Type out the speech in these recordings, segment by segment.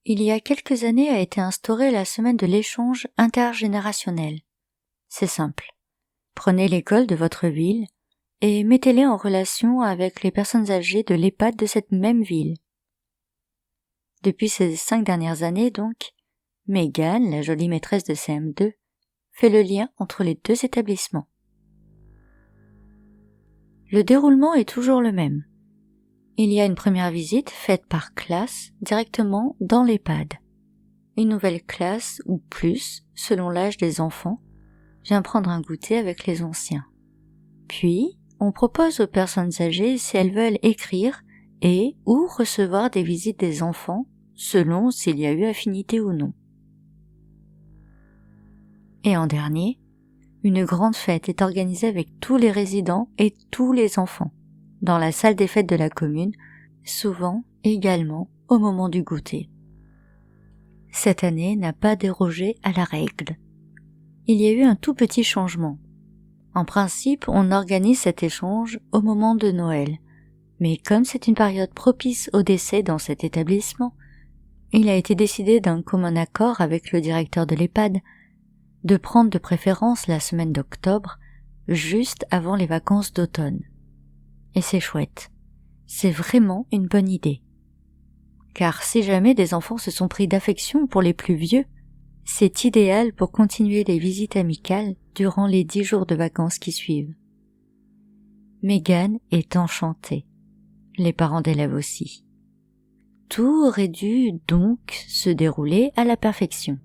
Il y a quelques années a été instaurée la semaine de l'échange intergénérationnel. C'est simple. Prenez l'école de votre ville et mettez-les en relation avec les personnes âgées de l'EHPAD de cette même ville. Depuis ces 5 dernières années donc, Megan, la jolie maîtresse de CM2, fait le lien entre les 2 établissements. Le déroulement est toujours le même. Il y a une première visite faite par classe directement dans l'EHPAD. Une nouvelle classe ou plus, selon l'âge des enfants, vient prendre un goûter avec les anciens. Puis, on propose aux personnes âgées si elles veulent écrire et ou recevoir des visites des enfants, selon s'il y a eu affinité ou non. Et en dernier, une grande fête est organisée avec tous les résidents et tous les enfants, dans la salle des fêtes de la commune, souvent également au moment du goûter. Cette année n'a pas dérogé à la règle. Il y a eu un tout petit changement. En principe, on organise cet échange au moment de Noël, mais comme c'est une période propice au décès dans cet établissement, il a été décidé d'un commun accord avec le directeur de l'EHPAD de prendre de préférence la semaine d'octobre, juste avant les vacances d'automne. Et c'est chouette. C'est vraiment une bonne idée. Car si jamais des enfants se sont pris d'affection pour les plus vieux, c'est idéal pour continuer les visites amicales durant les 10 jours de vacances qui suivent. Megan est enchantée. Les parents d'élèves aussi. Tout aurait dû donc se dérouler à la perfection.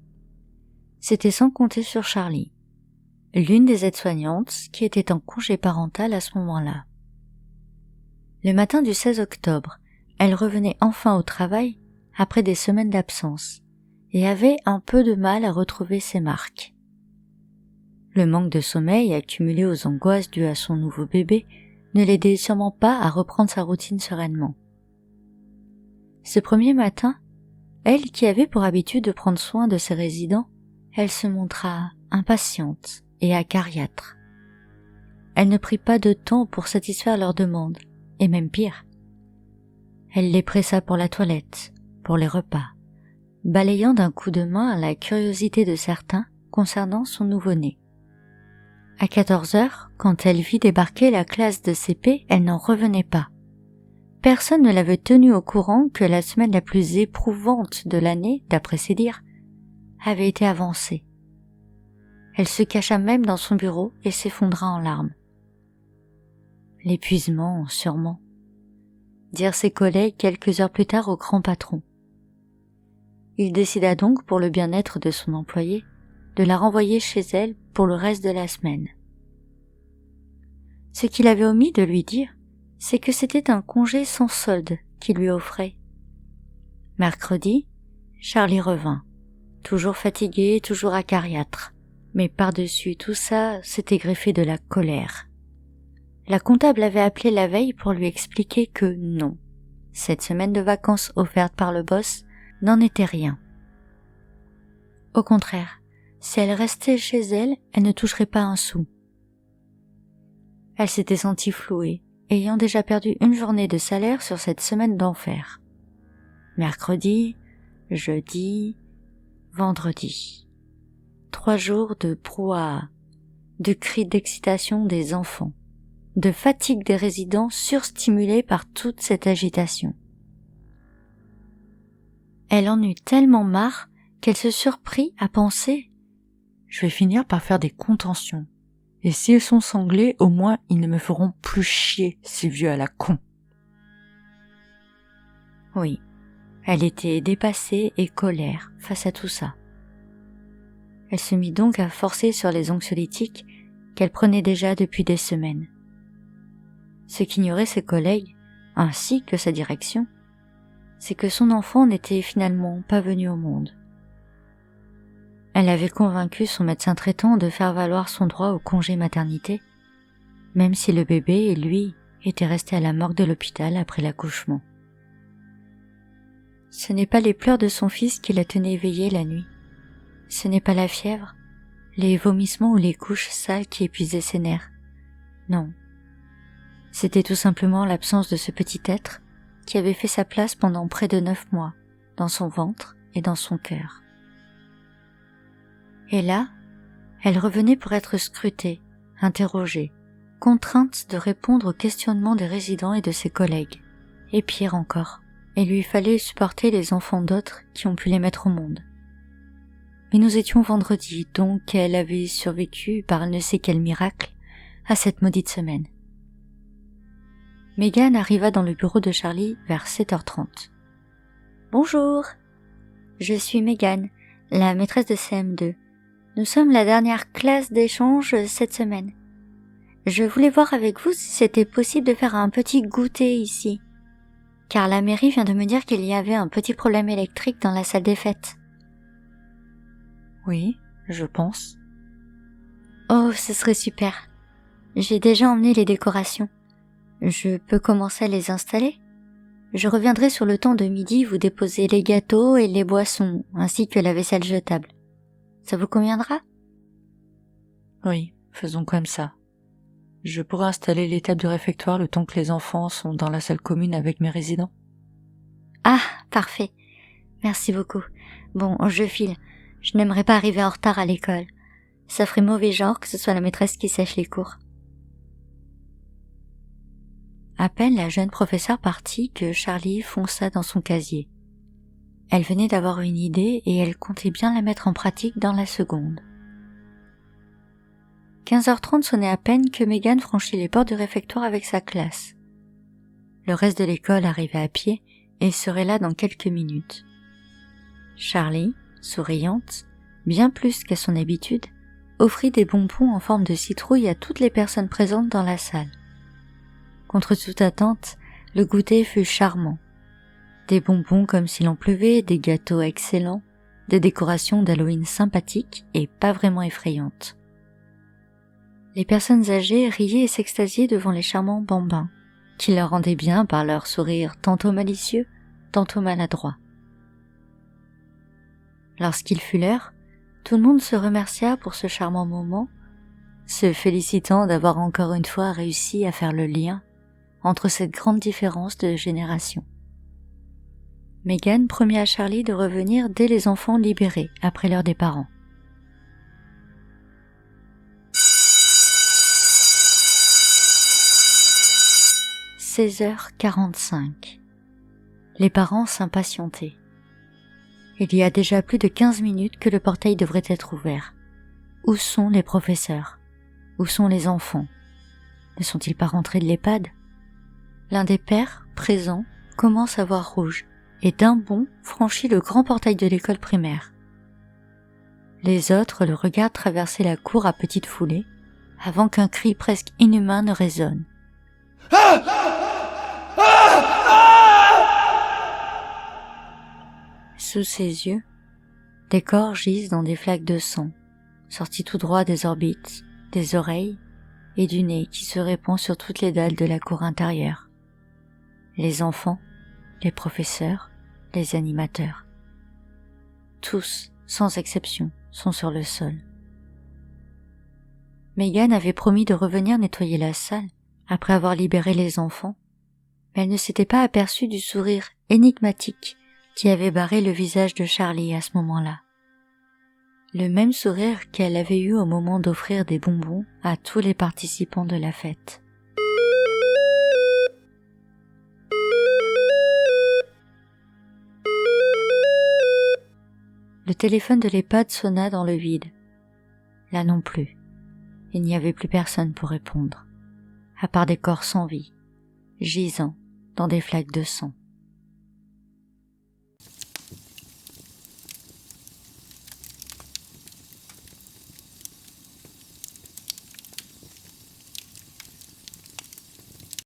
C'était sans compter sur Charlie, l'une des aides-soignantes qui était en congé parental à ce moment-là. Le matin du 16 octobre, elle revenait enfin au travail après des semaines d'absence et avait un peu de mal à retrouver ses marques. Le manque de sommeil accumulé aux angoisses dues à son nouveau bébé ne l'aidait sûrement pas à reprendre sa routine sereinement. Ce premier matin, elle qui avait pour habitude de prendre soin de ses résidents, elle se montra impatiente et acariâtre. Elle ne prit pas de temps pour satisfaire leurs demandes, et même pire. Elle les pressa pour la toilette, pour les repas, balayant d'un coup de main la curiosité de certains concernant son nouveau-né. À 14 heures, quand elle vit débarquer la classe de CP, elle n'en revenait pas. Personne ne l'avait tenue au courant que la semaine la plus éprouvante de l'année, d'après ses dires, avait été avancée. Elle se cacha même dans son bureau et s'effondra en larmes. L'épuisement, sûrement, dirent ses collègues quelques heures plus tard au grand patron. Il décida donc, pour le bien-être de son employé, de la renvoyer chez elle pour le reste de la semaine. Ce qu'il avait omis de lui dire, c'est que c'était un congé sans solde qu'il lui offrait. Mercredi, Charlie revint, toujours fatigué, toujours acariâtre, mais par-dessus tout ça, s'était greffé de la colère. La comptable avait appelé la veille pour lui expliquer que non, cette semaine de vacances offerte par le boss n'en était rien. Au contraire, si elle restait chez elle, elle ne toucherait pas un sou. Elle s'était sentie flouée, ayant déjà perdu une journée de salaire sur cette semaine d'enfer. Mercredi, jeudi, vendredi. 3 jours de brouhaha, de cris d'excitation des enfants, de fatigue des résidents surstimulés par toute cette agitation. Elle en eut tellement marre qu'elle se surprit à penser « Je vais finir par faire des contentions. Et s'ils sont sanglés, au moins ils ne me feront plus chier, ces vieux à la con. » Oui, elle était dépassée et colère face à tout ça. Elle se mit donc à forcer sur les anxiolytiques qu'elle prenait déjà depuis des semaines. Ce qu'ignoraient ses collègues, ainsi que sa direction, c'est que son enfant n'était finalement pas venu au monde. Elle avait convaincu son médecin traitant de faire valoir son droit au congé maternité, même si le bébé, lui, était resté à la morgue de l'hôpital après l'accouchement. Ce n'est pas les pleurs de son fils qui la tenaient éveillée la nuit. Ce n'est pas la fièvre, les vomissements ou les couches sales qui épuisaient ses nerfs. Non. C'était tout simplement l'absence de ce petit être qui avait fait sa place pendant près de 9 mois, dans son ventre et dans son cœur. Et là, elle revenait pour être scrutée, interrogée, contrainte de répondre aux questionnements des résidents et de ses collègues. Et pire encore, il lui fallait supporter les enfants d'autres qui ont pu les mettre au monde. Mais nous étions vendredi, donc elle avait survécu par ne sais quel miracle à cette maudite semaine. Megan arriva dans le bureau de Charlie vers 7h30. « Bonjour, je suis Megan, la maîtresse de CM2. Nous sommes la dernière classe d'échange cette semaine. Je voulais voir avec vous si c'était possible de faire un petit goûter ici, car la mairie vient de me dire qu'il y avait un petit problème électrique dans la salle des fêtes. » « Oui, je pense. »« Oh, ce serait super. J'ai déjà emmené les décorations. Je peux commencer à les installer ? Je reviendrai sur le temps de midi vous déposer les gâteaux et les boissons, ainsi que la vaisselle jetable. Ça vous conviendra ? » ?»« Oui, faisons comme ça. Je pourrai installer les tables du réfectoire le temps que les enfants sont dans la salle commune avec mes résidents. »« Ah, parfait. Merci beaucoup. Bon, je file. Je n'aimerais pas arriver en retard à l'école. Ça ferait mauvais genre que ce soit la maîtresse qui sèche les cours. » À peine la jeune professeure partie que Charlie fonça dans son casier. Elle venait d'avoir une idée et elle comptait bien la mettre en pratique dans la seconde. 15h30 sonnait à peine que Megan franchit les portes du réfectoire avec sa classe. Le reste de l'école arrivait à pied et serait là dans quelques minutes. Charlie, souriante, bien plus qu'à son habitude, offrit des bonbons en forme de citrouille à toutes les personnes présentes dans la salle. Contre toute attente, le goûter fut charmant. Des bonbons comme s'il en pleuvait, des gâteaux excellents, des décorations d'Halloween sympathiques et pas vraiment effrayantes. Les personnes âgées riaient et s'extasiaient devant les charmants bambins, qui leur rendaient bien par leur sourire tantôt malicieux, tantôt maladroit. Lorsqu'il fut l'heure, tout le monde se remercia pour ce charmant moment, se félicitant d'avoir encore une fois réussi à faire le lien entre cette grande différence de génération. Megan promit à Charlie de revenir dès les enfants libérés après l'heure des parents. « 16h45. Les parents s'impatientaient. Il y a déjà plus de 15 minutes que le portail devrait être ouvert. Où sont les professeurs ? Où sont les enfants ? Ne sont-ils pas rentrés de l'EHPAD ? L'un des pères, présents, commence à voir rouge et d'un bond franchit le grand portail de l'école primaire. Les autres le regardent traverser la cour à petite foulée avant qu'un cri presque inhumain ne résonne. Sous ses yeux, des corps gisent dans des flaques de sang, sortis tout droit des orbites, des oreilles et du nez qui se répand sur toutes les dalles de la cour intérieure. Les enfants, les professeurs, les animateurs. Tous, sans exception, sont sur le sol. Megan avait promis de revenir nettoyer la salle après avoir libéré les enfants, mais elle ne s'était pas aperçue du sourire énigmatique qui avait barré le visage de Charlie à ce moment-là. Le même sourire qu'elle avait eu au moment d'offrir des bonbons à tous les participants de la fête. Le téléphone de l'EHPAD sonna dans le vide. Là non plus, il n'y avait plus personne pour répondre, à part des corps sans vie, gisant dans des flaques de sang.